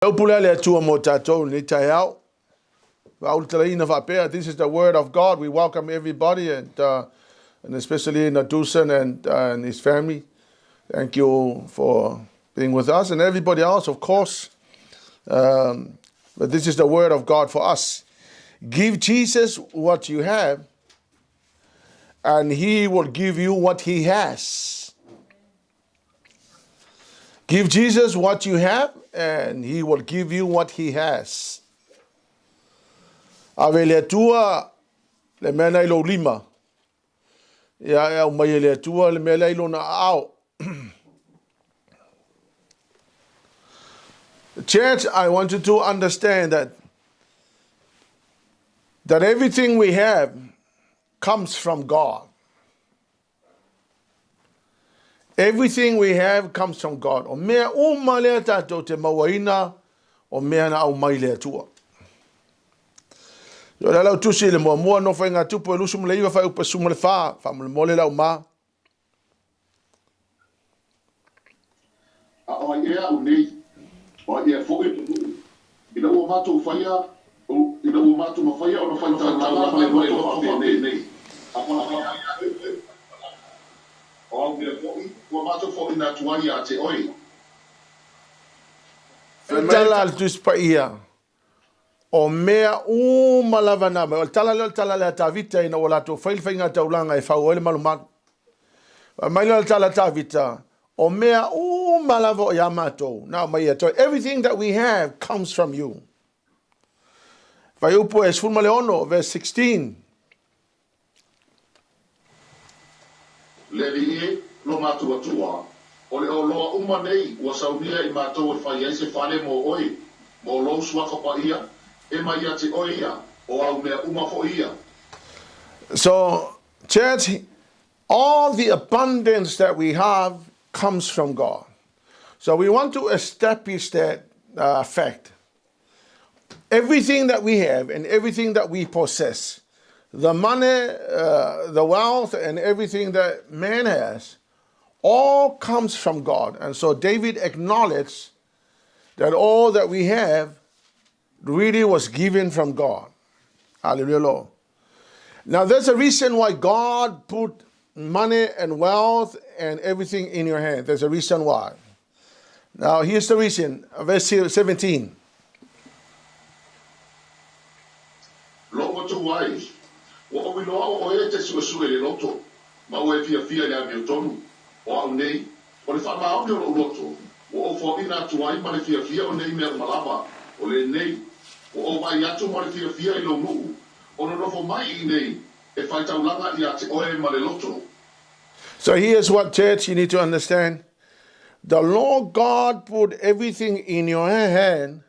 This is the word of God. We welcome everybody, and especially Nadusan and his family. Thank you for being with us, and everybody else, of course. But this is the word of God for us. Give Jesus what you have, and he will give you what he has. Give Jesus what you have, and he will give you what he has. Ave le tua le mena ilo lima. Ya umai le tua le mena ilo na au. Church, I want you to understand that everything we have comes from God. Everything we have comes from God. O mea uma lea tātou te mawaina, o mea na au mai lea tua. Yo la lau tusi le mua no whai ngā tupu e lusum le iwa whai upa suma le wha mole mole lau ma. A o ia o nei, o ia fo ina o mātou whaia, ina o mātou mawhaia o na whai tātala mai mai loto nei. O mea fōi, ua mātou fōi nā tuai a te oi. Tala al tus pa ia. O mea umalawa na me. O tala lea tā vita ina o lato whailwhai ngā taulanga e whau oile malumat. Mai lea tala tā vita. O mea umalawa o ia mātou. Now mai e toi. Everything that we have comes from you. Vai upo e sfulma leono, verse 16. Leli e, lo mātou atua. O le o loa uma nei, ua saunia I mātou e whai eise whale mo oi. Mo lo suaka pa ia, e mai a te oi ia, o au mea uma fo ia. So, church, all the abundance that we have comes from God. So we want to establish that fact. Everything that we have and everything that we possess, the money, the wealth, and everything that man has, all comes from God. And so David acknowledged that all that we have really was given from God. Hallelujah, Lord. Now there's a reason why God put money and wealth and everything in your hand. There's a reason why. Now here's the reason. Verse 17. Loa tu wais. O we loa o e te suesue le loto. Ma o e fia le ame tonu. O au nei. O le whamao ni o loto. O fo ina tuai ma le fia o nei mea malama. O le nei. O mai atu ma le fia I lo nuu. O no nofo mai I nei. E FAITAU langa I a te oe ma le loto. So here's what, church, you need to understand. The Lord God put everything in your hand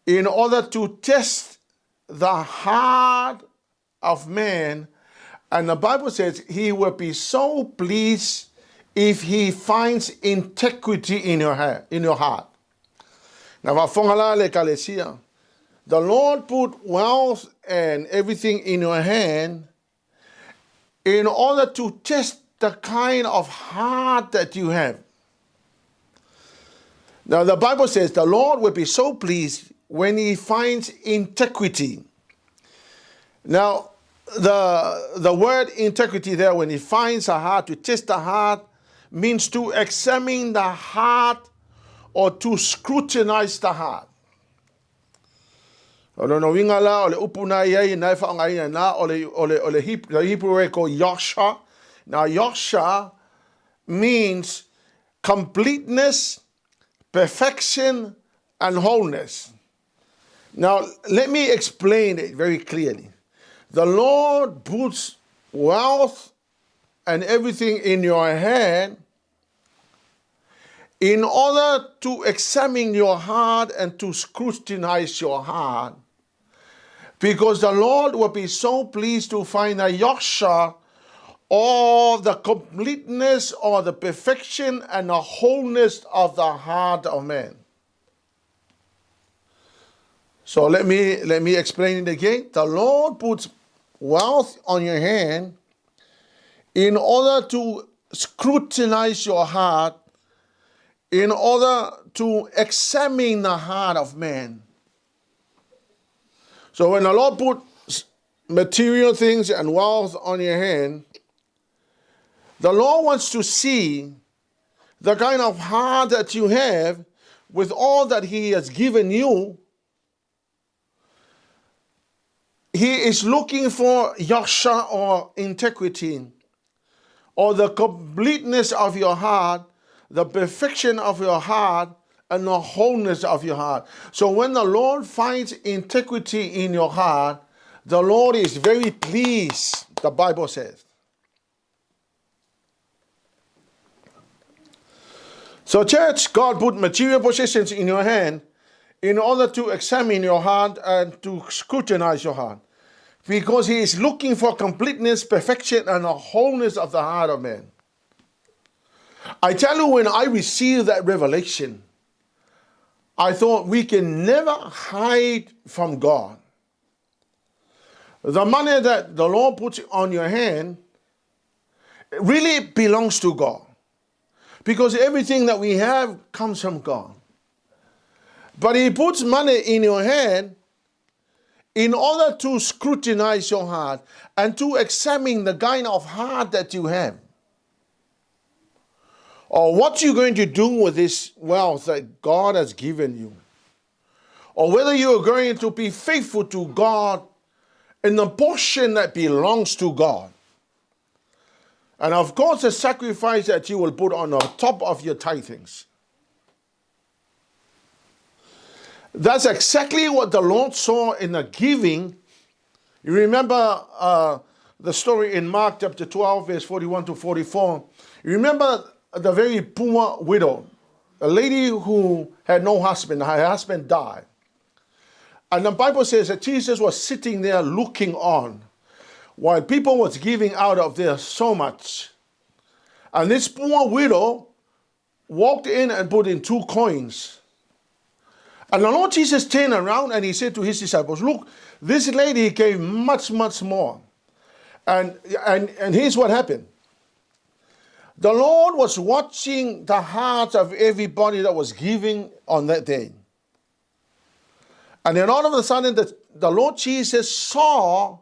in order to test the heart of man. And the Bible says he will be so pleased if he finds integrity in your heart. Now, the Lord put wealth and everything in your hand in order to test the kind of heart that you have. Now, the Bible says the Lord will be so pleased when he finds integrity. Now, the word integrity there, when he finds a heart, to test the heart, means to examine the heart or to scrutinize the heart. The Hebrew word called Yosha. Now, Yosha means completeness, perfection, and wholeness. Now, let me explain it very clearly. The Lord puts wealth and everything in your hand in order to examine your heart and to scrutinize your heart. Because the Lord will be so pleased to find a yosha or the completeness or the perfection and the wholeness of the heart of man. So let me explain it again. The Lord puts wealth on your hand in order to scrutinize your heart in order to examine the heart of man. So when the Lord put material things and wealth on your hand, the Lord wants to see the kind of heart that you have with all that He has given you. He is looking for yasha, or integrity, or the completeness of your heart, the perfection of your heart, and the wholeness of your heart. So when the Lord finds integrity in your heart, the Lord is very pleased, the Bible says. So church, God put material possessions in your hand in order to examine your heart and to scrutinize your heart. Because He is looking for completeness, perfection, and the wholeness of the heart of man. I tell you, when I received that revelation, I thought we can never hide from God. The money that the Lord puts on your hand really belongs to God. Because everything that we have comes from God. But He puts money in your hand in order to scrutinize your heart and to examine the kind of heart that you have. Or what you're going to do with this wealth that God has given you. Or whether you are going to be faithful to God in the portion that belongs to God. And of course, the sacrifice that you will put on the top of your tithings. That's exactly what the Lord saw in the giving. You remember the story in Mark chapter 12, verse 41 to 44. You remember the very poor widow, a lady who had no husband. Her husband died. And the Bible says that Jesus was sitting there looking on while people was giving out of there so much. And this poor widow walked in and put in 2 coins. And the Lord Jesus turned around and He said to His disciples, look, this lady gave much, much more. And here's what happened. The Lord was watching the hearts of everybody that was giving on that day. And then all of a sudden, the Lord Jesus saw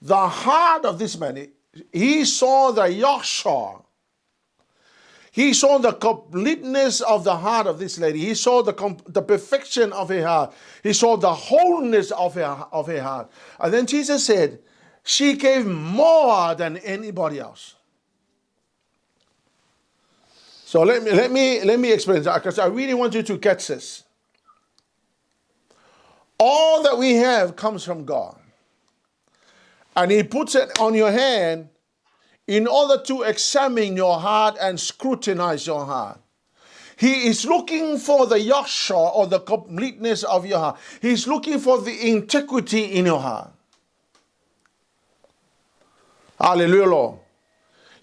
the heart of this man. He saw the yasha. He saw the completeness of the heart of this lady. He saw the perfection of her heart. He saw the wholeness of her heart. And then Jesus said, she gave more than anybody else. So let me explain that, because I really want you to catch this. All that we have comes from God. And He puts it on your hand in order to examine your heart and scrutinize your heart. He is looking for the yasha, or the completeness of your heart. He's looking for the integrity in your heart. Hallelujah, Lord.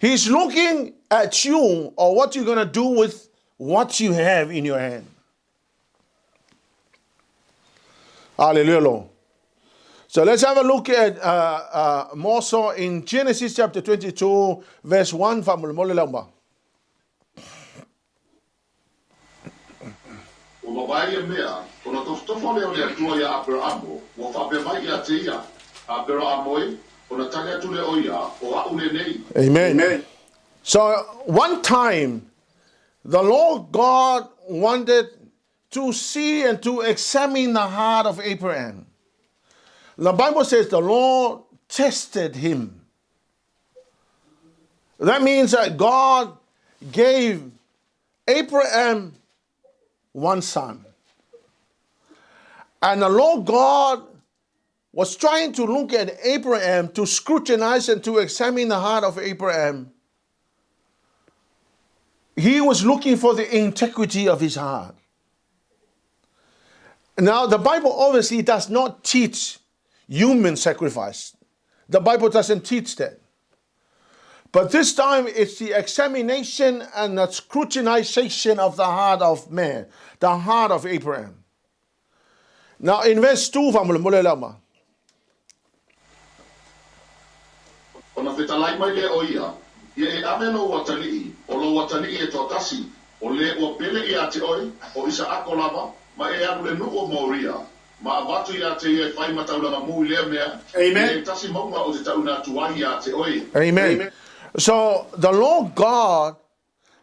He's looking at you, or what you're going to do with what you have in your hand. Hallelujah, Lord. So let's have a look at more so in Genesis chapter 22, verse 1. Amen. So one time, the Lord God wanted to see and to examine the heart of Abraham. The Bible says the Lord tested him. That means that God gave Abraham one son. And the Lord God was trying to look at Abraham, to scrutinize and to examine the heart of Abraham. He was looking for the integrity of his heart. Now, the Bible obviously does not teach human sacrifice. The Bible doesn't teach that. But this time it's the examination and the scrutinization of the heart of man, the heart of Abraham. Now in verse 2, O le ua pele I a te oi, o isa ako lava, ma e anu le nuko Moria. Ma avatu I a te ia whai mataulanga mui lea mea. Amen. E tasi maunga o te tauna tuai I a te oi. Amen. So the Lord God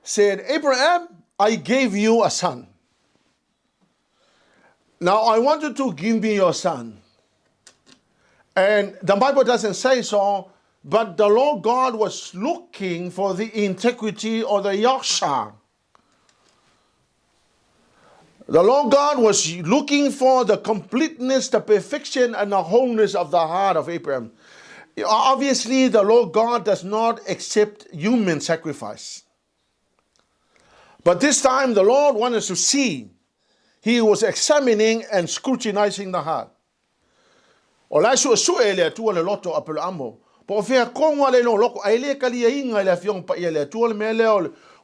said, Abraham, I gave you a son. Now I want you to give me your son. And the Bible doesn't say so, but the Lord God was looking for the integrity of the Yasha. The Lord God was looking for the completeness, the perfection, and the wholeness of the heart of Abraham. Obviously, the Lord God does not accept human sacrifice. But this time, the Lord wanted to see. He was examining and scrutinizing the heart. O lai su e le atua le loto apelo amo. Po o fea konga le no loko ai le kali inga le afiong pa ia le atua le mele o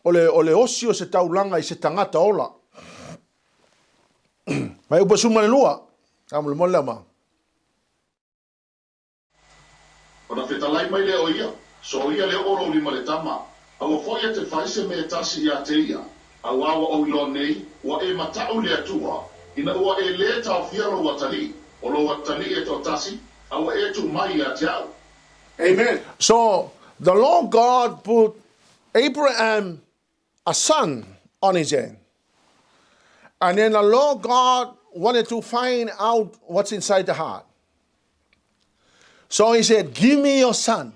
le osio se taulanga I se tangata ola. Mai upa suma le lua. Amu le mola ma. O na whetalai mai le o ia, so ia le oro lima le tama. Awa whoia te whaise me tasi I a te ia. Awa o ilo nei, wa e matau le atua. Ina ua e le tau whiaro watali. O lo watali e to tasi, awa e tu mai a te au. Amen. So the Lord God put Abraham a son on his hand. And then the Lord God wanted to find out what's inside the heart. So he said, give me your son.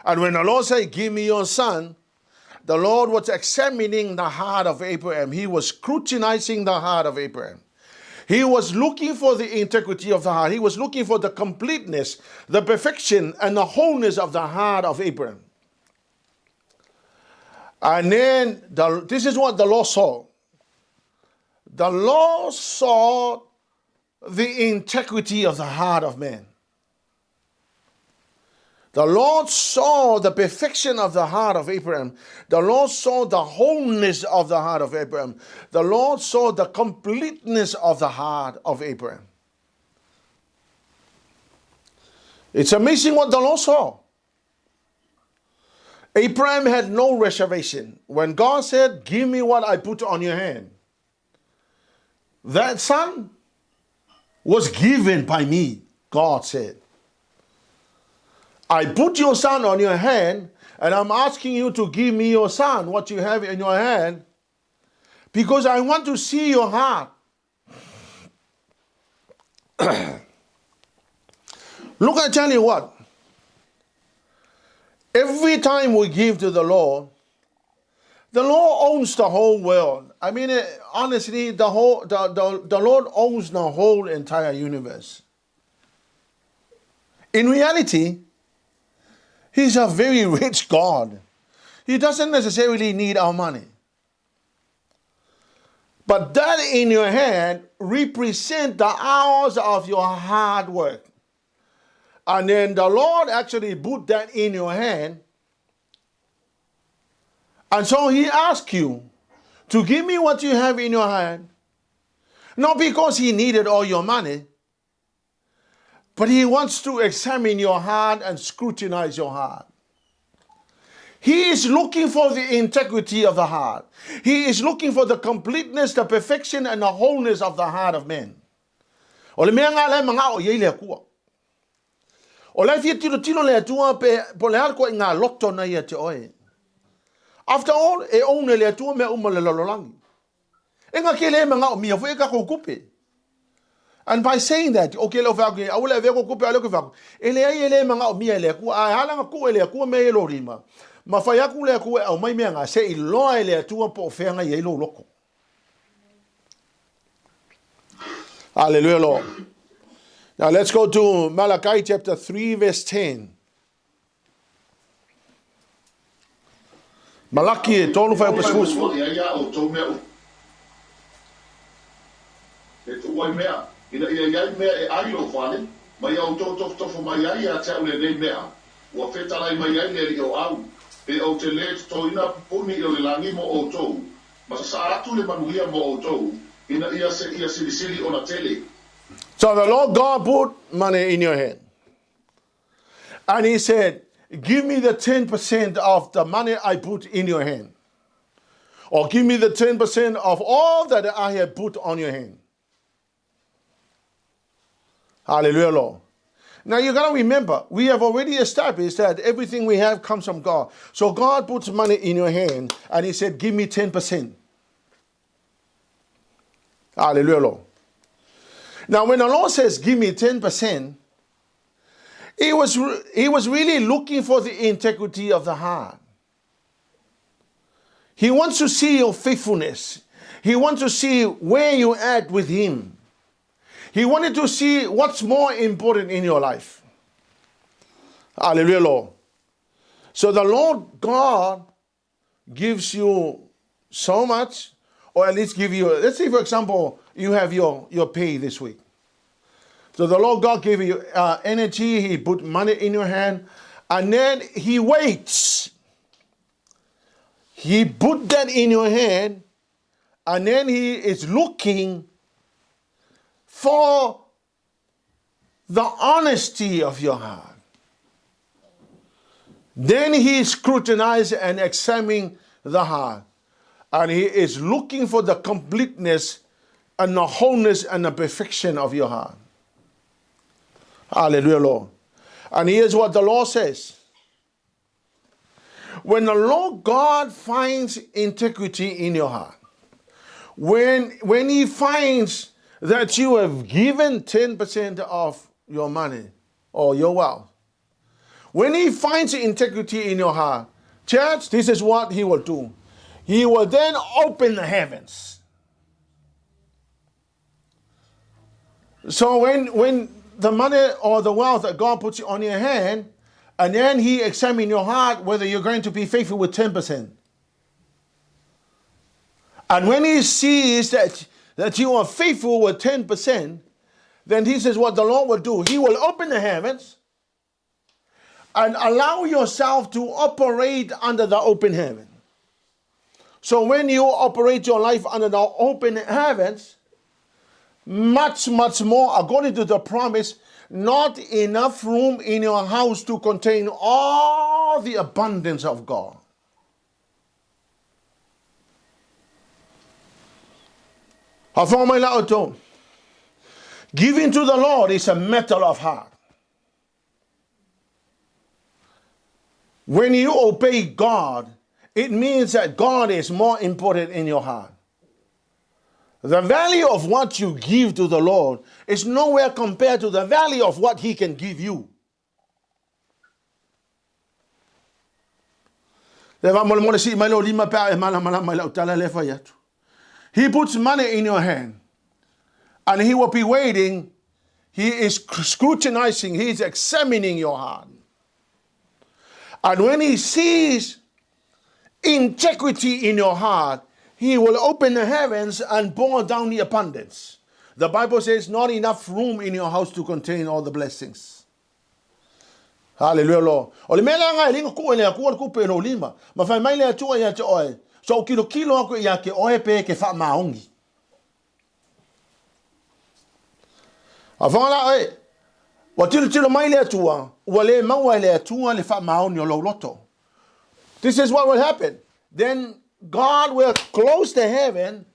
And when the Lord said, give me your son, the Lord was examining the heart of Abraham. He was scrutinizing the heart of Abraham. He was looking for the integrity of the heart. He was looking for the completeness, the perfection, and the wholeness of the heart of Abraham. And then, this is what the Lord saw. The Lord saw the integrity of the heart of man. The Lord saw the perfection of the heart of Abraham. The Lord saw the wholeness of the heart of Abraham. The Lord saw the completeness of the heart of Abraham. It's amazing what the Lord saw. Abraham had no reservation. When God said, give me what I put on your hand, that son was given by me, God said. I put your son on your hand, and I'm asking you to give me your son, what you have in your hand, because I want to see your heart. Look, I tell you what. Every time we give to the Lord owns the whole world. I mean, honestly, the Lord owns the whole entire universe. In reality, He's a very rich God. He doesn't necessarily need our money. But that in your hand represents the hours of your hard work. And then the Lord actually put that in your hand. And so He asks you to give me what you have in your hand. Not because He needed all your money, but He wants to examine your heart and scrutinize your heart. He is looking for the integrity of the heart. He is looking for the completeness, the perfection, and the wholeness of the heart of man. O le mea ngā le mga o iei lea kua. O le fia tilo lea tua pe po le harko I ngā loto na ia te oe. After all, e one lea tua mea uma le lololangi. E ngā ke le mga o mia fu e ka kukupe. And by saying that, okay, lo faku, a ule veko kupe a leko faku. E le ai e le mga o mia lea kua, a halanga ku e lea kua me e lo rima. Ma whai aku lea kua au mai mea ngā se I loa e lea tua po o whenga I lo loko. Hallelujah, Lord. Now let's go to Malachi chapter 3 verse 10. Malaki e tolu whai pasfus. Ia o tau mea o. E tu wai mea. Ina iai mea e ai lo whane. Mai au tofo mai ai a te au le nei mea. Ua whetalai mai ai le o au. E au te le toina puni I o le langi mo o tou. Ma sa atu le manuia mo o tou. Ina ia silisili o na tele. So the Lord God put money in your hand. And He said, give me the 10% of the money I put in your hand. Or give me the 10% of all that I have put on your hand. Hallelujah, Lord. Now you got to remember, we have already established that everything we have comes from God. So God puts money in your hand and he said, give me 10%. Hallelujah, Lord. Now when the Lord says, give me 10%, he was really looking for the integrity of the heart. He wants to see your faithfulness. He wants to see where you at with him. He wanted to see what's more important in your life. Hallelujah, Lord. So the Lord God gives you so much, or at least give you, let's say for example, you have your pay this week. So the Lord God gave you energy, he put money in your hand, and then he waits. He put that in your hand, and then he is looking for the honesty of your heart. Then he scrutinizes and examines the heart. And he is looking for the completeness and the wholeness and the perfection of your heart. Hallelujah, Lord. And here's what the Lord says. When the Lord God finds integrity in your heart, when he finds that you have given 10% of your money or your wealth, when he finds integrity in your heart, church, this is what he will do. He will then open the heavens. So when the money or the wealth that God puts on your hand, and then he examines your heart whether you're going to be faithful with 10%. And when he sees that you are faithful with 10%, then he says what the Lord will do. He will open the heavens and allow yourself to operate under the open heaven. So when you operate your life under the open heavens, much, much more, according to the promise, not enough room in your house to contain all the abundance of God. Giving to the Lord is a matter of heart. When you obey God, it means that God is more important in your heart. The value of what you give to the Lord is nowhere compared to the value of what he can give you. He puts money in your hand and he will be waiting. He is scrutinizing, he is examining your heart. And when he sees integrity in your heart, he will open the heavens and pour down the abundance. The Bible says not enough room in your house to contain all the blessings. Hallelujah, Lord. Ole mela nga lingo ku ele ku ku pe no lima. Ma fa mai le tu ya te oe. So kilo ko ya ke oe pe ke fa maongi. Avanga e. Wa tilo mai le tu wa le mau le tu le fa maongi lo loto. This is what will happen. Then God will close the heaven,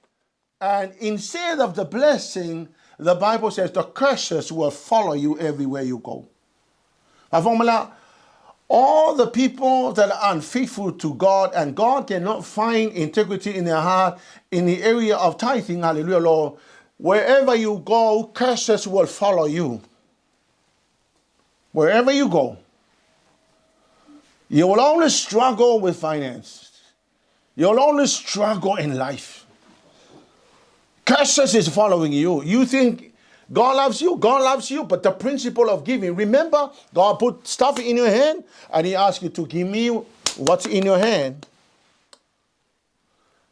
and instead of the blessing, the Bible says the curses will follow you everywhere you go. All the people that are unfaithful to God and God cannot find integrity in their heart in the area of tithing, hallelujah, Lord, wherever you go, curses will follow you. Wherever you go, you will only struggle with finance. You'll only struggle in life. Curses is following you. You think God loves you, but the principle of giving. Remember, God put stuff in your hand and he asked you to give me what's in your hand.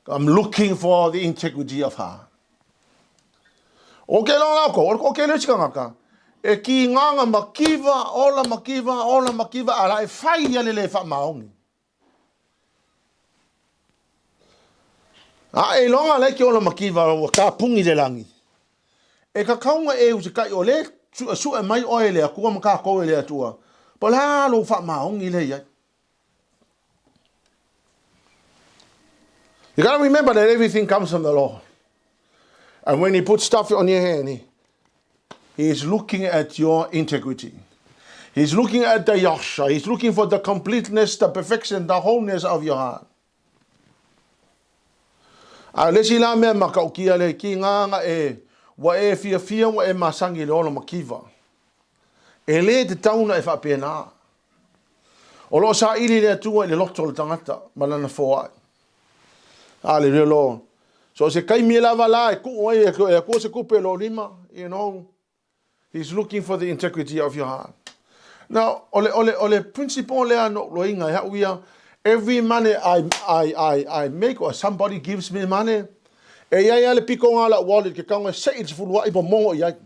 I'm looking for the integrity of heart. Okay, let's go. E ki nganga makiva, ola makiva, ala e fai yale fa maongi. E longa le ki ola makiva o ka pungi le langi. E ka kaunga e usikai o le su e mai oe le akua maka koe le atua. Po la lo fa maongi le ia. You got to remember that everything comes from the Lord. And when he puts stuff on your hand, he is looking at your integrity. He's looking at the yasha. He's looking for the completeness, the perfection, the wholeness of your heart. Lesi la mea makaukia le ki nganga wa fia wa masangi le ono makiva. Le te tauna whapena. O lo sa ili le tua le loto le tangata malana foai. Hallelujah, Lord. So se kai mi lava la ku se kupe lo lima, you know. He's looking for the integrity of your heart. Now, ole principle le ano loinga ya uia. Every money I make or somebody gives me money, ia le piko ngala wallet ke kanga sei fulwa ipo mongo ia.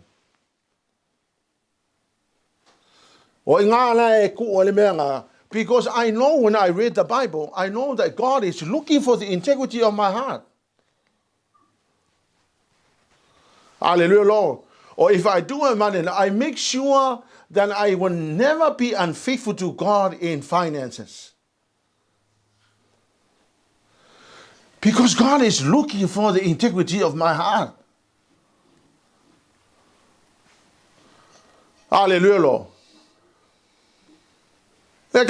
O ngala ku ole menga. Because I know when I read the Bible, I know that God is looking for the integrity of my heart. Hallelujah, Lord. Or if I do a money, I make sure that I will never be unfaithful to God in finances. Because God is looking for the integrity of my heart. Hallelujah, Lord. When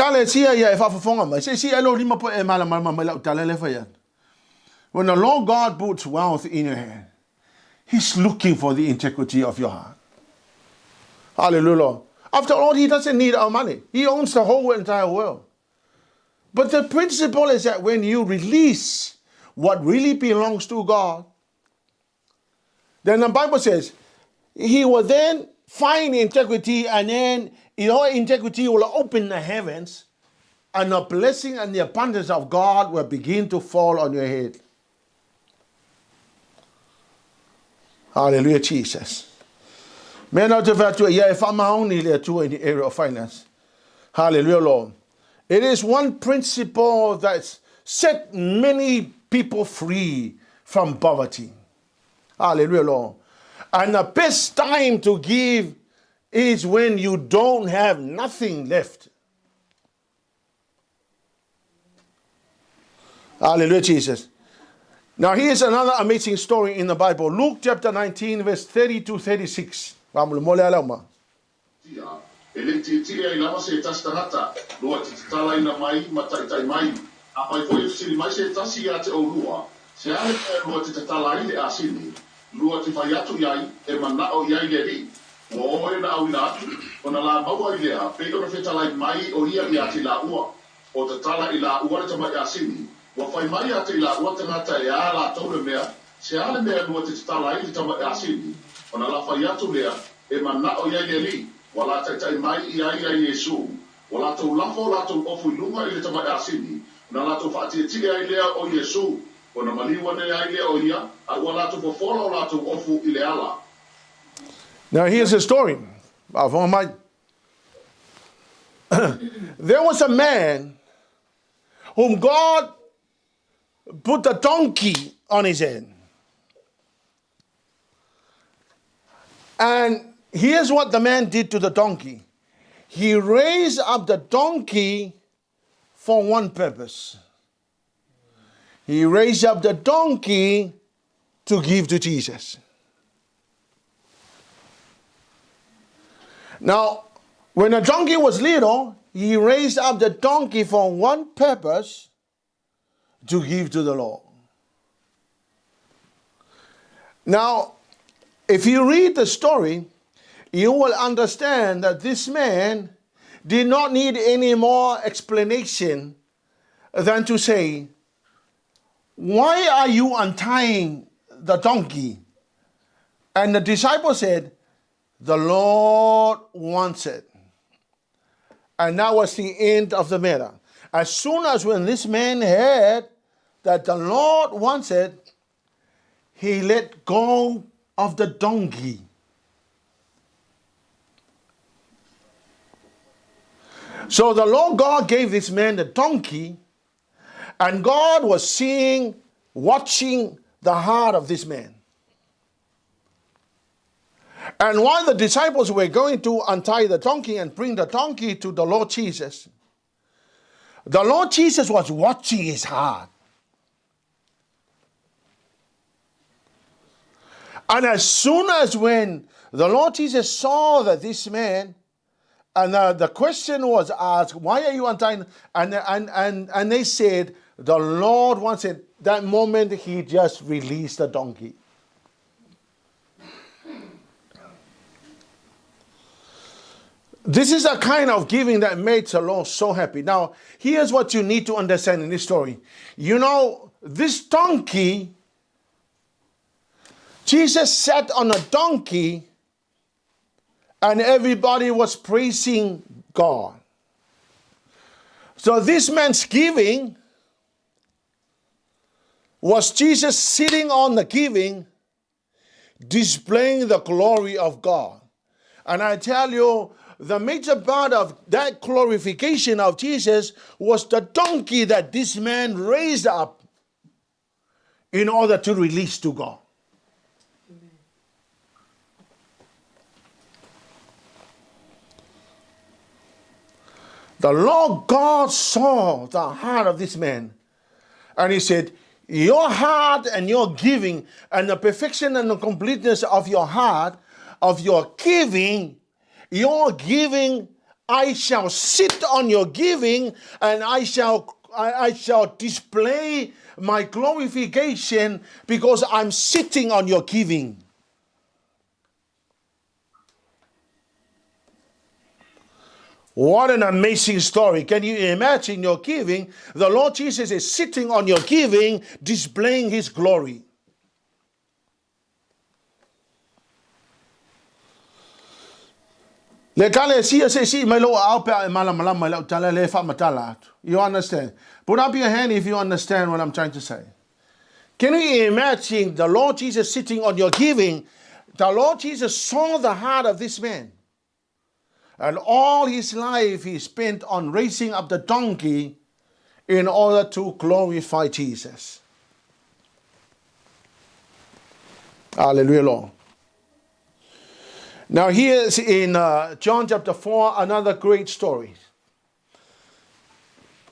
the Lord God puts wealth in your hand, He's looking for the integrity of your heart. Hallelujah, Lord. After all, He doesn't need our money. He owns the whole entire world. But the principle is that when you release what really belongs to God, then the Bible says, He will then find integrity, and then your integrity will open the heavens, and the blessing and the abundance of God will begin to fall on your head. Hallelujah, Jesus. Man, out of that, if I'm only there too in the area of finance. Hallelujah, Lord. It is one principle that's set many people free from poverty. Hallelujah, Lord. And the best time to give is when you don't have nothing left. Hallelujah, Jesus. Now here's another amazing story in the Bible. Luke chapter 19, verse 30 to 36. Tia I lava se tas tarata, lua te tala ina mai, matai mai, a pai foi sili mai se tasi a te o lua, se ale lua te tala i le asini, lua te whai atu iai, e mana o iai le ri, o oe na au ina atu, o na la maua i lea, pe o na whetala i mai o ia i ati la ua, o te tala i la ua le tamai asini, wa whai mai ati i la ua te ngata e a la taule mea, se ale mea lua te tala i le tamai asini, o na la whai atu lea, e mana o iai le ri, wala tai mai ia Yesu wala tu lafo la tu ofu lunga ile tamai asini na la tu fati tia ile o Yesu ona maliwa ne ile o ia wala tu fofolo la tu ofu ile ala. Now here's the story. There was a man whom God put a donkey on his head. And here's what the man did to the donkey. He raised up the donkey for one purpose. He raised up the donkey to give to Jesus. Now, when the donkey was little, he raised up the donkey for one purpose, to give to the Lord. Now, if you read the story, you will understand that this man did not need any more explanation than to say, why are you untying the donkey? And the disciple said, the Lord wants it. And that was the end of the matter. As soon as when this man heard that the Lord wants it, he let go of the donkey. So the Lord God gave this man the donkey, and God was seeing, watching the heart of this man. And while the disciples were going to untie the donkey and bring the donkey to the Lord Jesus, the Lord Jesus was watching his heart. And as soon as when the Lord Jesus saw that this man, and the question was asked, why are you untying? And they said, the Lord wants it. That moment he just released the donkey. This is a kind of giving that made the Lord so happy. Now, here's what you need to understand in this story. You know, this donkey, Jesus sat on a donkey and everybody was praising God. So this man's giving was Jesus sitting on the giving, displaying the glory of God. And I tell you, the major part of that glorification of Jesus was the donkey that this man raised up in order to release to God. The Lord God saw the heart of this man, and he said, your heart and your giving and the perfection and the completeness of your heart, of your giving, I shall sit on your giving, and I shall display my glorification because I'm sitting on your giving. What an amazing story. Can you imagine your giving? The Lord Jesus is sitting on your giving, displaying his glory. You understand? Put up your hand if you understand what I'm trying to say. Can you imagine the Lord Jesus sitting on your giving? The Lord Jesus saw the heart of this man. And all his life he spent on raising up the donkey in order to glorify Jesus. Hallelujah, Lord. Now here's in John chapter 4, another great story.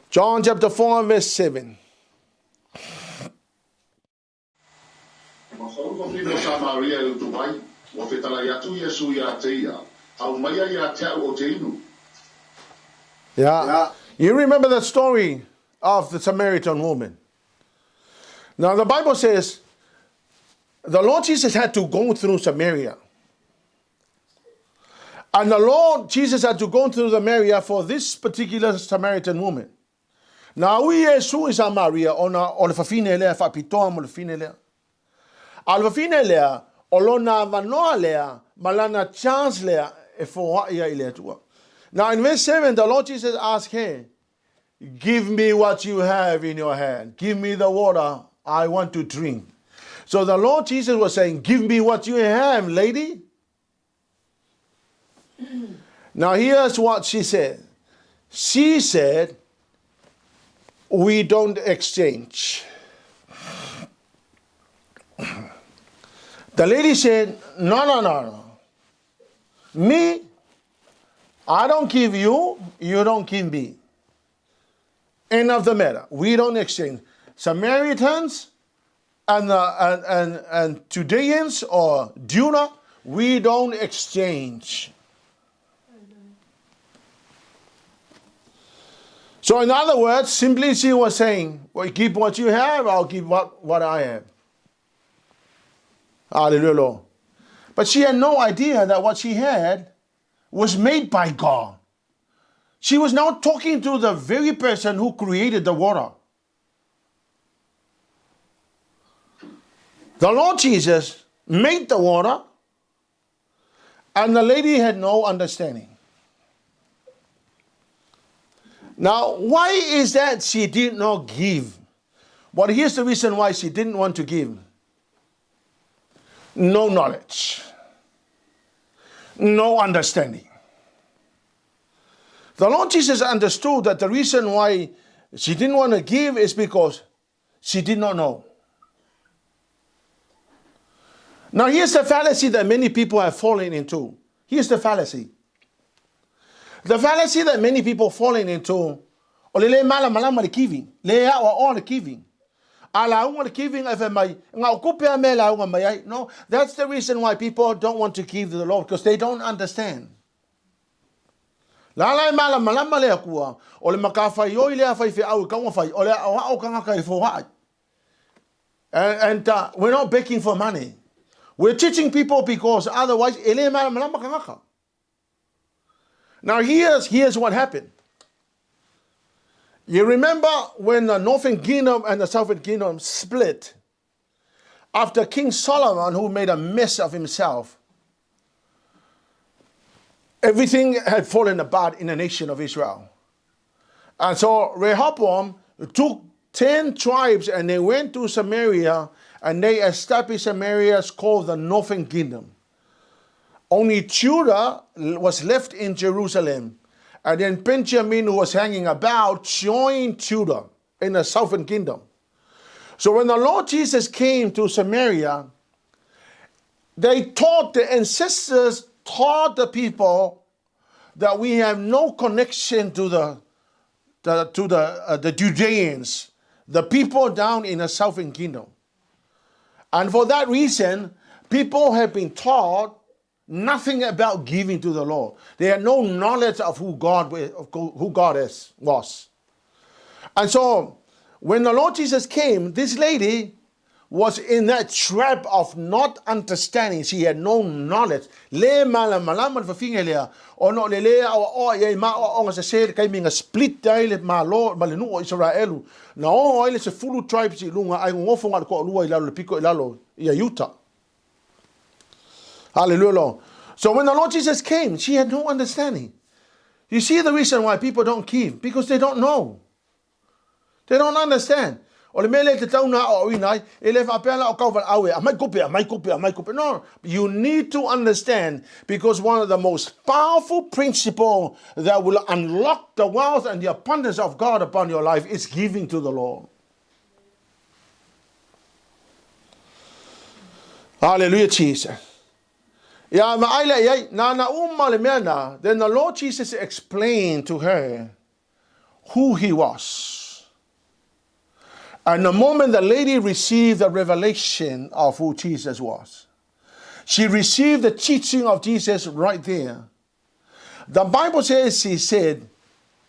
John chapter 4, verse 7. Yeah. You remember the story of the Samaritan woman. Now the Bible says the Lord Jesus had to go through Samaria. And the Lord Jesus had to go through Samaria for this particular Samaritan woman. Now we Yesu is Samaria on fafine lea fapitoa mo fine lea. Al fafine lea olona vanoa lea malana chance lea e foa ia ile tua. Now in verse 7 the Lord Jesus asked her, give me what you have in your hand. Give me the water I want to drink. So the Lord Jesus was saying, give me what you have, lady. Now here's what she said. She said, we don't exchange. The lady said, no. Me, I don't give you, you don't give me. End of the matter. We don't exchange. Samaritans and Judeans or Judah, we don't exchange. So in other words, simply she was saying, well, keep what you have, I'll keep what I have. Hallelujah, Lord. But she had no idea that what she had was made by God. She was now talking to the very person who created the water. The Lord Jesus made the water, and the lady had no understanding. Now, why is that she did not give? But here's the reason why she didn't want to give. No knowledge. No understanding. The Lord Jesus understood that the reason why she didn't want to give is because she did not know. Now here's the fallacy that many people have fallen into. Here's the fallacy. The fallacy that many people fallen into, giving. Alaunga giving FMI. No, that's the reason why people don't want to give to the Lord, because they don't understand. Lalai mala malama le akua. Ole makafai yo ile afai fe au kaunga fai. Ole au kanga kai fo hai. And we're not begging for money. We're teaching people because otherwise ele mala malama kanga. Now here's what happened. You remember when the Northern Kingdom and the Southern Kingdom split after King Solomon, who made a mess of himself. Everything had fallen apart in the nation of Israel. And so Rehoboam took 10 tribes and they went to Samaria and they established Samaria called the Northern Kingdom. Only Judah was left in Jerusalem. And then Benjamin, who was hanging about, joined Judah in the Southern Kingdom. So when the Lord Jesus came to Samaria, the ancestors taught the people that we have no connection to the Judeans, the people down in the Southern Kingdom. And for that reason, people have been taught nothing about giving to the Lord. They had no knowledge of who God was. And so, when the Lord Jesus came, this lady was in that trap of not understanding. She had no knowledge. Le malaman fafingelia o no le o ye ma o nga se kai minga split dai malo malenu o Israelu. Na o ile se fulu tribes I lunga ai ngofo ngal ko lua ilalo piko ilalo ia Utah. Hallelujah. So when the Lord Jesus came, she had no understanding. You see the reason why people don't give? Because they don't know. They don't understand. No, you need to understand, because one of the most powerful principles that will unlock the wealth and the abundance of God upon your life is giving to the Lord. Hallelujah, Jesus. Then the Lord Jesus explained to her who he was. And the moment the lady received the revelation of who Jesus was, she received the teaching of Jesus right there. The Bible says she said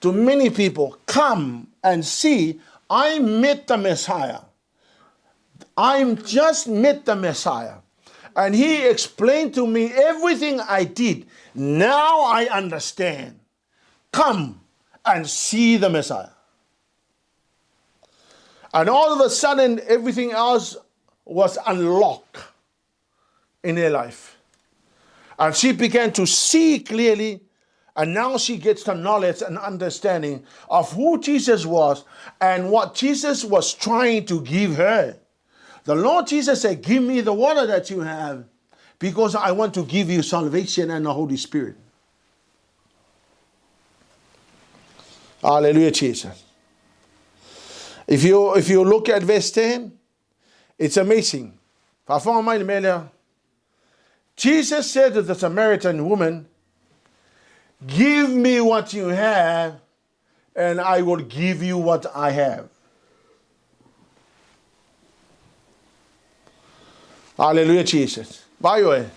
to many people, come and see, I met the Messiah. I just met the Messiah. And he explained to me everything I did. Now I understand. Come and see the Messiah. And all of a sudden, everything else was unlocked in her life. And she began to see clearly, and now she gets the knowledge and understanding of who Jesus was and what Jesus was trying to give her. The Lord Jesus said, give me the water that you have, because I want to give you salvation and the Holy Spirit. Hallelujah, Jesus. If you look at verse 10, it's amazing. Jesus said to the Samaritan woman, give me what you have, and I will give you what I have. Hallelujah, Jesus. By the way,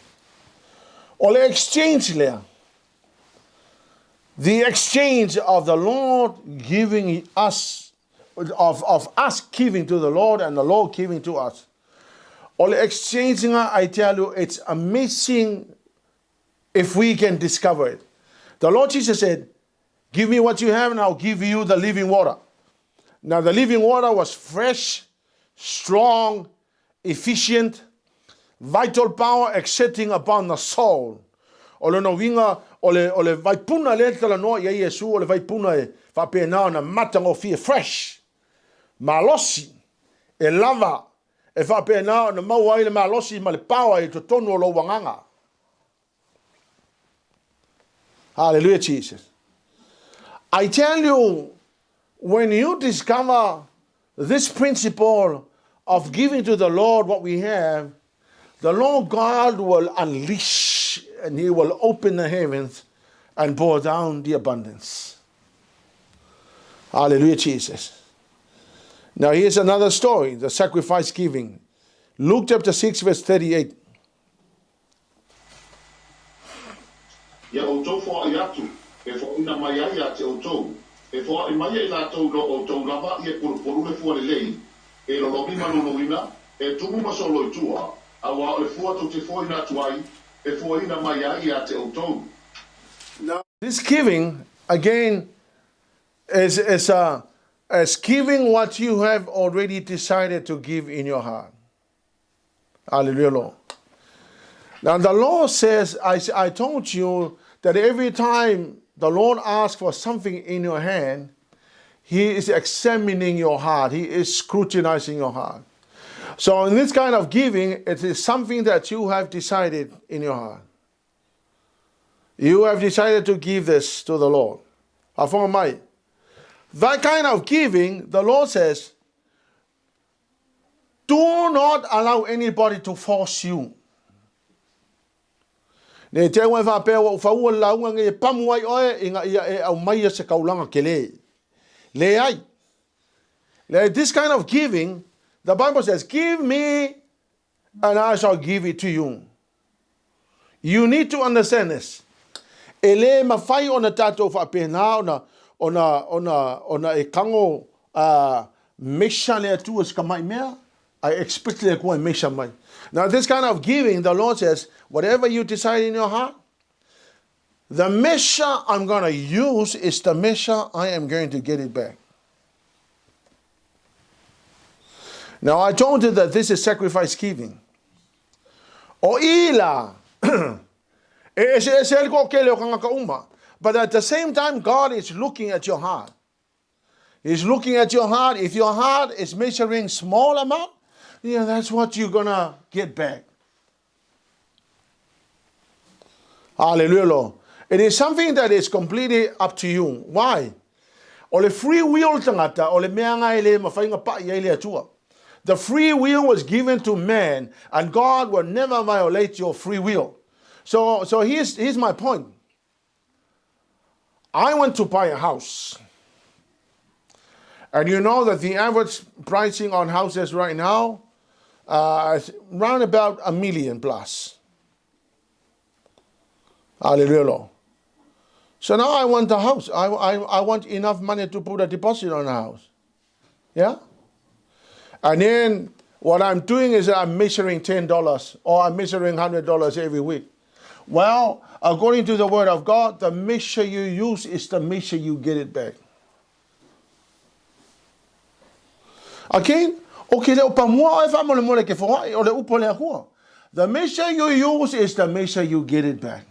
ole exchange there. The exchange of the Lord giving us, of us giving to the Lord and the Lord giving to us. Ole exchanging, I tell you, it's amazing if we can discover it. The Lord Jesus said, give me what you have and I'll give you the living water. Now the living water was fresh, strong, efficient, vital power exerting upon the soul. Ole no winga, ole vaipuna le tala no ya Yesu, ole vaipuna e vapena na matango fie fresh. Malosi, e lava, e vapena na maua ile malosi ma le power e totono lo wanganga. Hallelujah, Jesus. I tell you, when you discover this principle of giving to the Lord what we have, the Lord God will unleash and he will open the heavens and pour down the abundance. Hallelujah, Jesus. Now here's another story, the sacrifice giving. Luke chapter 6 verse 38. Ia o tau fo i atu, e fo ina mai ai a te o tau, e fo i mai ai la tau lo o tau lava i e puru le fua le lei, e lo lomi manu ina, e tumu masolo i tua, a wa o le fua tau te fo ina tuai, e fo ina mai ai a te o tau. Now, this giving, again, is giving what you have already decided to give in your heart. Hallelujah, Lord. Now the Lord says, I told you that every time the Lord asks for something in your hand, He is examining your heart. He is scrutinizing your heart. So in this kind of giving, it is something that you have decided in your heart. You have decided to give this to the Lord. That kind of giving, the Lord says, do not allow anybody to force you. Ne te wa fa pe wa fa wa la nga e pamu ai oe inga ia e au mai se kaulanga kele. Le ai. Le this kind of giving, the Bible says, give me and I shall give it to you. You need to understand this. Ele mafai ona tato fa pe na ona e kango mesha le tu es kamai mea. I expect le ko mesha mai. Now this kind of giving, the Lord says, whatever you decide in your heart, the measure I'm going to use is the measure I am going to get it back. Now I told you that this is sacrifice giving. O ila. But at the same time, God is looking at your heart. He's looking at your heart. If your heart is measuring small amount, yeah, that's what you're going to get back. Hallelujah, Lord. It is something that is completely up to you. Why? Ole free will tangata, ole meanga ele mafainga pa ile atua. The free will was given to man, and God will never violate your free will. So here's my point. I want to buy a house. And you know that the average pricing on houses right now is around about $1 million plus. Hallelujah, Lord. So now I want a house. I want enough money to put a deposit on a house. Yeah? And then what I'm doing is I'm measuring $10 or I'm measuring $100 every week. Well, according to the word of God, the measure you use is the measure you get it back. Okay? Okay, le upamua e fa mo le mo le ke fo o le upo le hua. The measure you use is the measure you get it back.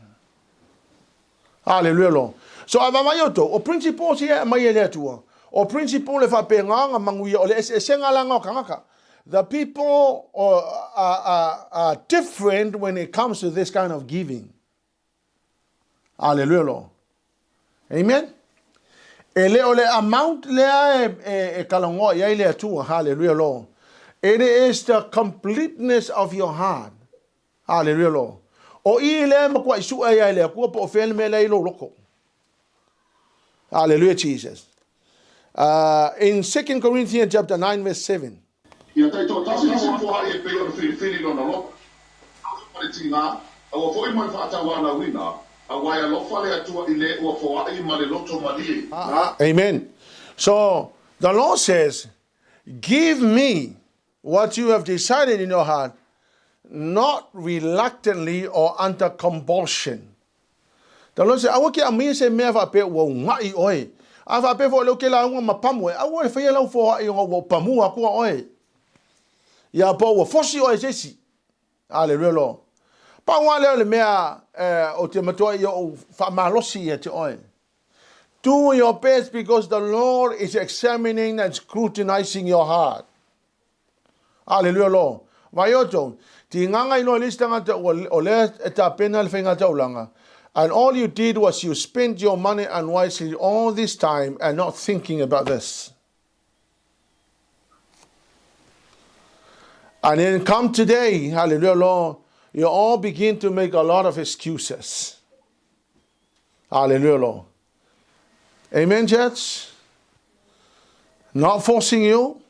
Hallelujah, Lord. So ava mayoto o principle si e mai le tua. O principle le fa penga mangui o le senga langa kangaka. The people are different when it comes to this kind of giving. Hallelujah, Lord. Amen. Ele ole amount le e kalongo ya ile tua. Hallelujah, Lord. It is the completeness of your heart. Hallelujah, Lord. O ile makwa isu ya ile ku po fel me le lo loko. Hallelujah, Jesus. In 2 Corinthians chapter 9 verse 7. Ia tai tō tasi si fua e pe o whiri no na lo. Pare tinga, awa fo I mai whaatawana wina, awa ia lofa le atua I le ua fo ai ma le loto mali. Amen. So the Lord says, give me what you have decided in your heart, not reluctantly or under compulsion. The Lord says, awa ke a mi se mea whape ua ngai oe. A whape fo leo ke la unga mapamu e, awa e whaia lau fo ai unga pamu a kua oe. Ia po ua fosi oe sesi. Hallelujah, Lord. Pa ua leo le mea o te matua I o whamalosi e te oe. Do your best because the Lord is examining and scrutinizing your heart. Hallelujah, Lord. Vaioto, ti nganga ino listanga te o le eta pena le whenga taulanga. And all you did was you spent your money unwisely all this time and not thinking about this. And then come today, hallelujah, Lord, you all begin to make a lot of excuses. Hallelujah, Lord. Amen, church? Not forcing you.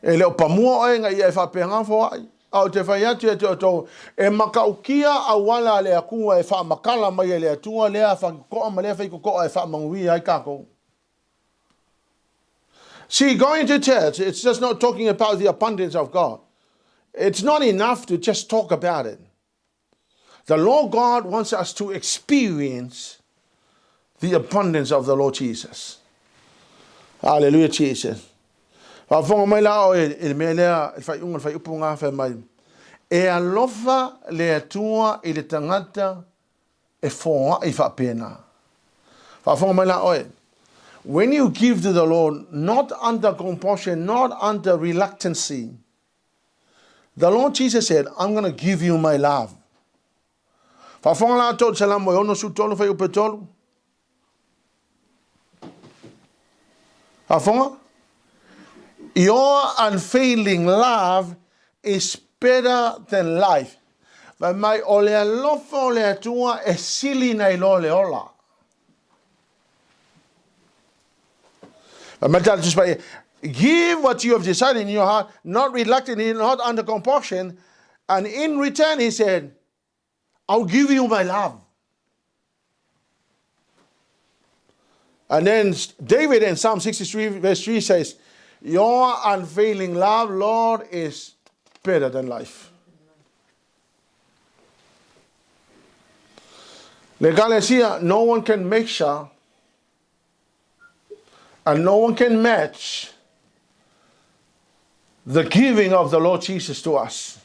E leo pamua oe nga ia e whapenga fo ai. Au te whai atu e te oto. E makaukia awala le akua e wha makala mai e le atua lea whakikoa ma lea whaikokoa e wha mangui ai kako. See, going to church, it's just not talking about the abundance of God. It's not enough to just talk about it. The Lord God wants us to experience the abundance of the Lord Jesus. Hallelujah, Jesus. Whafonga mai la o e me lea e whai unga whai upunga whai mai. E alofa le atua i le tangata e whonga i whapena. Whafonga mai la o e. When you give to the Lord, not under compulsion, not under reluctancy, the Lord Jesus said, I'm going to give you my love. Whafonga la tō salamo e ono su tolu whai upe tolu. Whafonga? Your unfailing love is better than life. Vai mai o le alofa o le atua e sili nei lo le ola. Give what you have decided in your heart, not reluctantly, not under compulsion. And in return, he said, I'll give you my love. And then David in Psalm 63 verse 3 says, your unfailing love, Lord, is better than life. Legalesia, no one can measure and no one can match the giving of the Lord Jesus to us.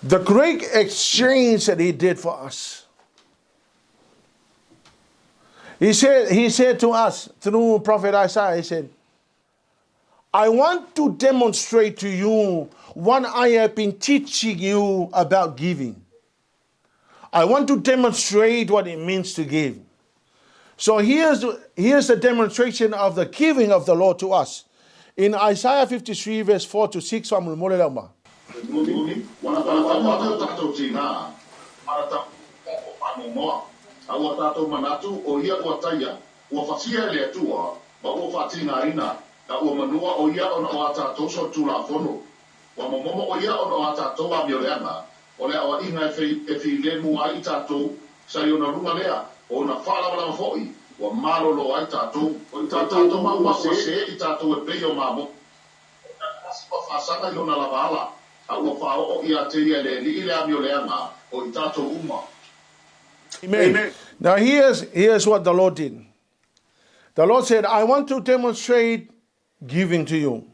The great exchange that he did for us. He said to us through Prophet Isaiah, he said, I want to demonstrate to you what I have been teaching you about giving. I want to demonstrate what it means to give. So here's the demonstration of the giving of the Lord to us. In Isaiah 53 verse 4 to 6, Awa tato manatu o ia ua taia, ua whasia le atua, ma ua whatinga ina, na ua manua o ia ona o atato so tula fono. Wa momomo o ia ona o atato wa mioleanga, o lea awa inga e fi lemu a i tato, sa i ona runga lea, o na whala wala mafoi, wa marolo a i tato, o i tato ma ua se i tato e peio mamo. Wa whasanga i ona lavala, a ua whao o ia te ia le li ile a mioleanga, o i tato uma. Amen. Now here's what the Lord did. The Lord said, I want to demonstrate giving to you.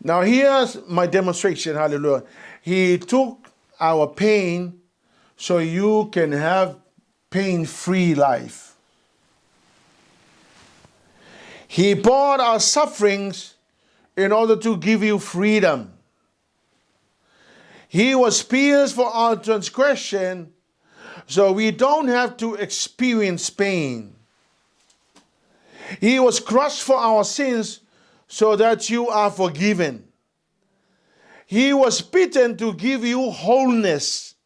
Now here's my demonstration, hallelujah. He took our pain so you can have pain-free life. He bore our sufferings in order to give you freedom. He was pierced for our transgression, so we don't have to experience pain. He was crushed for our sins so that you are forgiven. He was beaten to give you wholeness.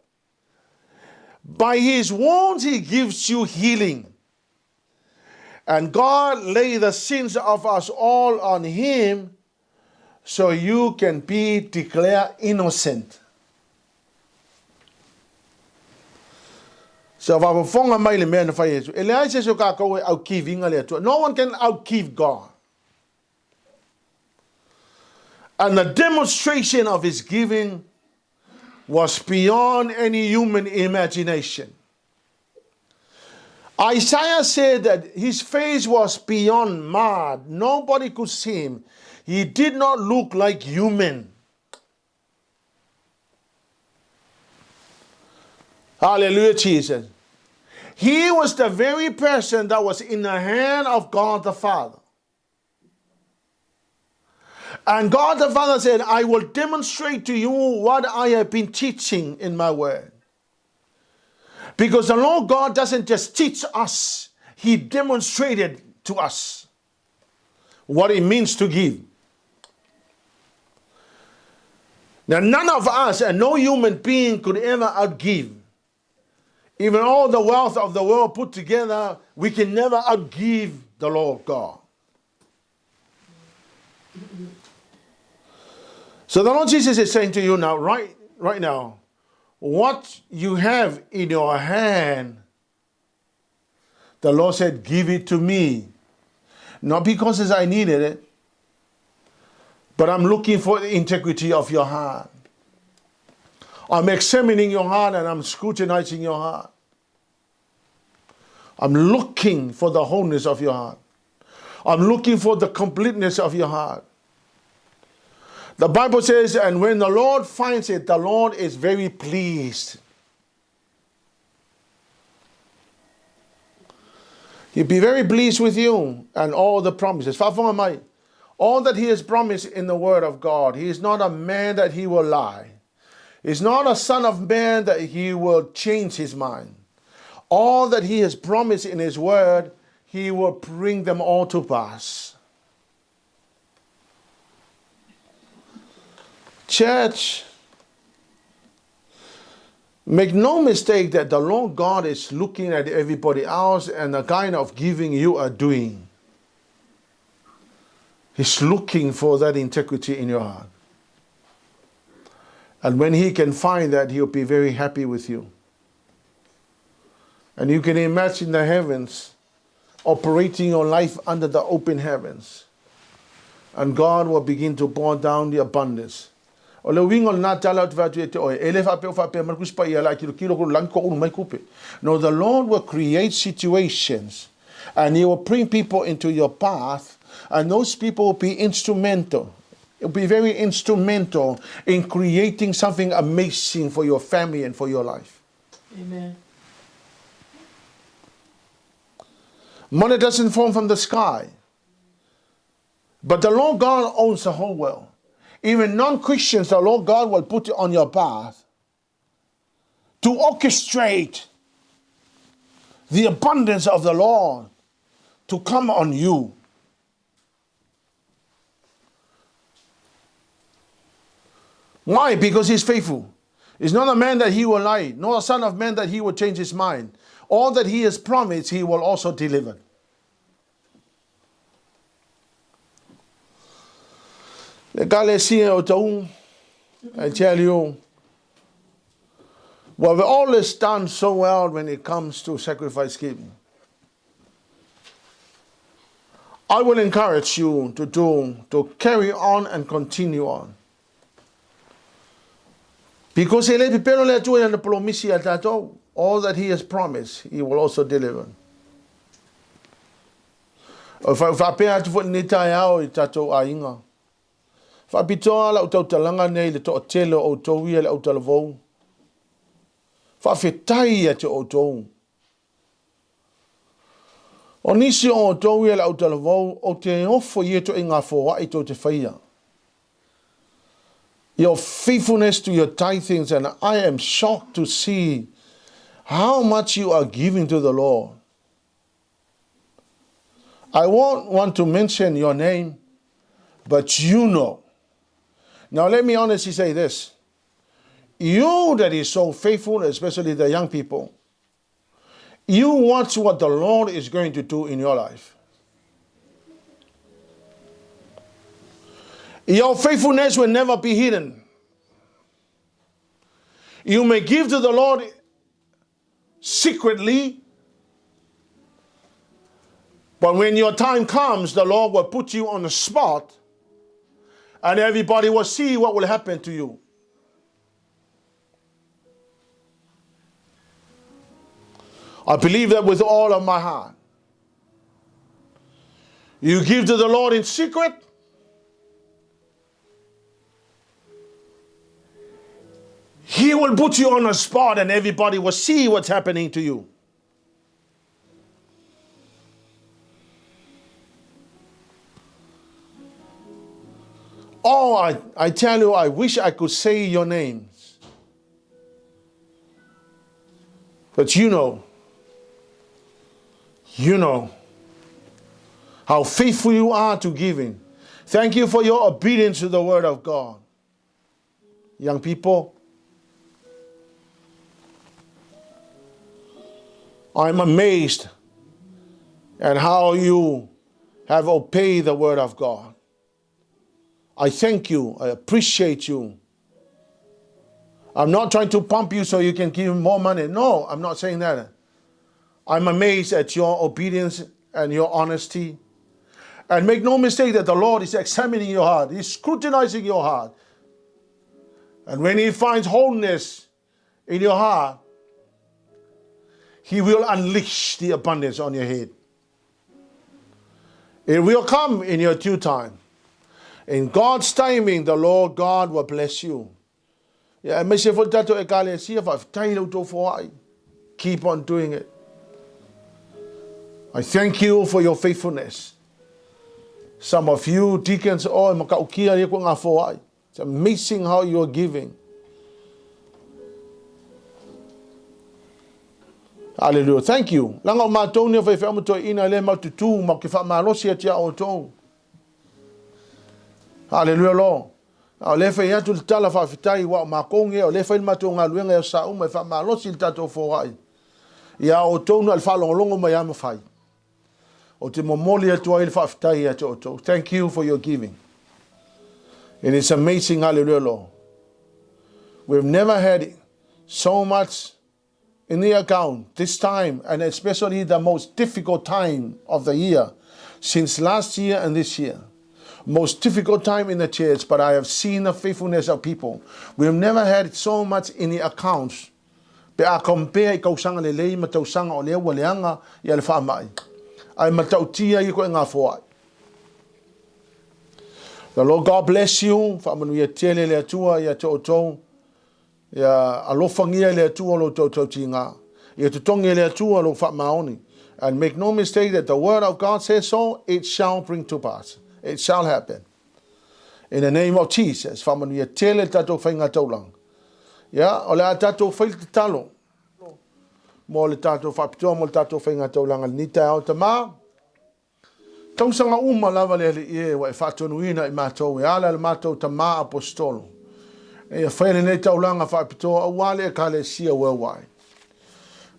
By his wounds he gives you healing. And God laid the sins of us all on him so you can be declared innocent. So no one can outgive God. And the demonstration of his giving was beyond any human imagination. Isaiah said that his face was beyond marred. Nobody could see him. He did not look like human. Hallelujah, Jesus. He was the very person that was in the hand of God the Father. And God the Father said, I will demonstrate to you what I have been teaching in my word. Because the Lord God doesn't just teach us, he demonstrated to us what it means to give. Now, none of us and no human being could ever outgive. Even all the wealth of the world put together, we can never outgive the Lord God. So the Lord Jesus is saying to you now, right now, what you have in your hand, the Lord said, give it to me. Not because I needed it, but I'm looking for the integrity of your heart. I'm examining your heart and I'm scrutinizing your heart. I'm looking for the wholeness of your heart. I'm looking for the completeness of your heart. The Bible says, and when the Lord finds it, the Lord is very pleased. He'll be very pleased with you and all the promises. All that he has promised in the word of God. He is not a man that he will lie. He's not a son of man that he will change his mind. All that he has promised in his word, he will bring them all to pass. Church, make no mistake that the Lord God is looking at everybody else and the kind of giving you are doing. He's looking for that integrity in your heart. And when he can find that, he'll be very happy with you. And you can imagine the heavens operating your life under the open heavens. And God will begin to pour down the abundance. No, the Lord will create situations and he will bring people into your path, and those people will be instrumental. It will be very instrumental in creating something amazing for your family and for your life. Amen. Money doesn't fall from the sky. But the Lord God owns the whole world. Even non-Christians, the Lord God will put it on your path to orchestrate the abundance of the Lord to come on you. Why? Because he's faithful. He's not a man that he will lie, nor a son of man that he will change his mind. All that he has promised, he will also deliver. I tell you, well, we've always done so well when it comes to sacrifice giving. I will encourage you to carry on and continue on. Because all that he has promised, he will also deliver. Whapitoa la utau talanga nei le to tele o tau ia le au talavou. Whawhetai a te o tau. O nisi o tau ia le au talavou o te ofo ia to inga fōa i tō te whaia. Your faithfulness to your tithings, and I am shocked to see how much you are giving to the Lord. I won't want to mention your name, but you know. Now let me honestly say this. You that is so faithful, especially the young people, you watch what the Lord is going to do in your life. Your faithfulness will never be hidden. You may give to the Lord secretly, but when your time comes, the Lord will put you on the spot and everybody will see what will happen to you. I believe that with all of my heart. You give to the Lord in secret, he will put you on a spot and everybody will see what's happening to you. Oh, I tell you, I wish I could say your names. But you know how faithful you are to giving. Thank you for your obedience to the word of God. Young people, I'm amazed at how you have obeyed the word of God. I thank you. I appreciate you. I'm not trying to pump you so you can give more money. No, I'm not saying that. I'm amazed at your obedience and your honesty. And make no mistake that the Lord is examining your heart. He's scrutinizing your heart. And when He finds wholeness in your heart, He will unleash the abundance on your head. It will come in your due time. In God's timing, the Lord God will bless you. Keep on doing it. I thank you for your faithfulness. Some of you deacons, it's amazing how you are giving. Hallelujah. Thank you. Langa matou ni fa fa matou ina le matutu ma ki fa malosi atia auto. Hallelujah lo. O le fa yatu tala fa fitai wa ma konge o le fa matou nga luenga ya sa uma fa malosi tato fo ai. Ya auto no alfa longo ma ya ma fai. O te momoli atu ai fa fitai ya auto. Thank you for your giving. It is amazing, hallelujah Lord. We've never had so much in the account this time, and especially the most difficult time of the year since last year and this year. Most difficult time in the church, but I have seen the faithfulness of people. We've never had so much in the accounts. Pe a compare kausanga le lei matausanga o le waleanga ya le whamai. Ai matautia I ko ngā foai. The Lord God bless you. Whamanuia tele le atua ia te otou. Ia alofangia le atua lo tau tinga. Ia tutongi le atua lo whamaoni. And make no mistake that the word of God says so, it shall bring to pass. It shall happen. In the name of Jesus. Whamanuia tele tatou whainga taulang. Ia, o le a tatou whail te talo. Mo le tatou whapitoa mo le tatou whainga taulanga ni te au te maa. Tausanga uma lava le ie wa e whatonuina I mātou e ala le mātou ta mā apostolo. E whaere nei taulanga whapitoa awale e kale sia worldwide.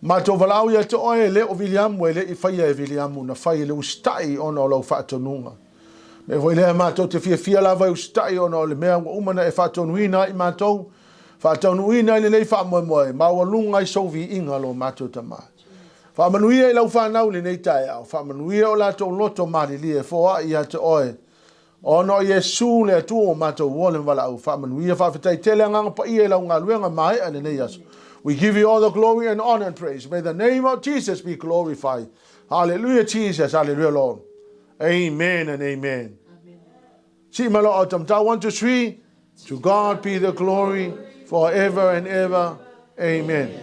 Mātou walau ia te oe le o Viliamu e le I whaia e Viliamu na whaia le ustai ono o lau whatonunga. Me hoi lea mātou te fia lava ustai ono o le mea umana e whatonuina I mātou. Whatonuina I le nei whamoemoe. Mawalunga I sovi inga lo mātou ta mā. Whamanuia I lau whanau le nei tae au. Whamanuia o lato loto mari lie foa I te oe. Ono Yesu le atu o mato wolen wala au. Whamanuia whawhitai tele nganga pa I lau ngā luenga mai ane nei asu. We give you all the glory and honor and praise. May the name of Jesus be glorified. Hallelujah Jesus. Hallelujah Lord. Amen and amen. Si malo o tamta 1, 2, 3. To God be the glory forever and ever. Amen.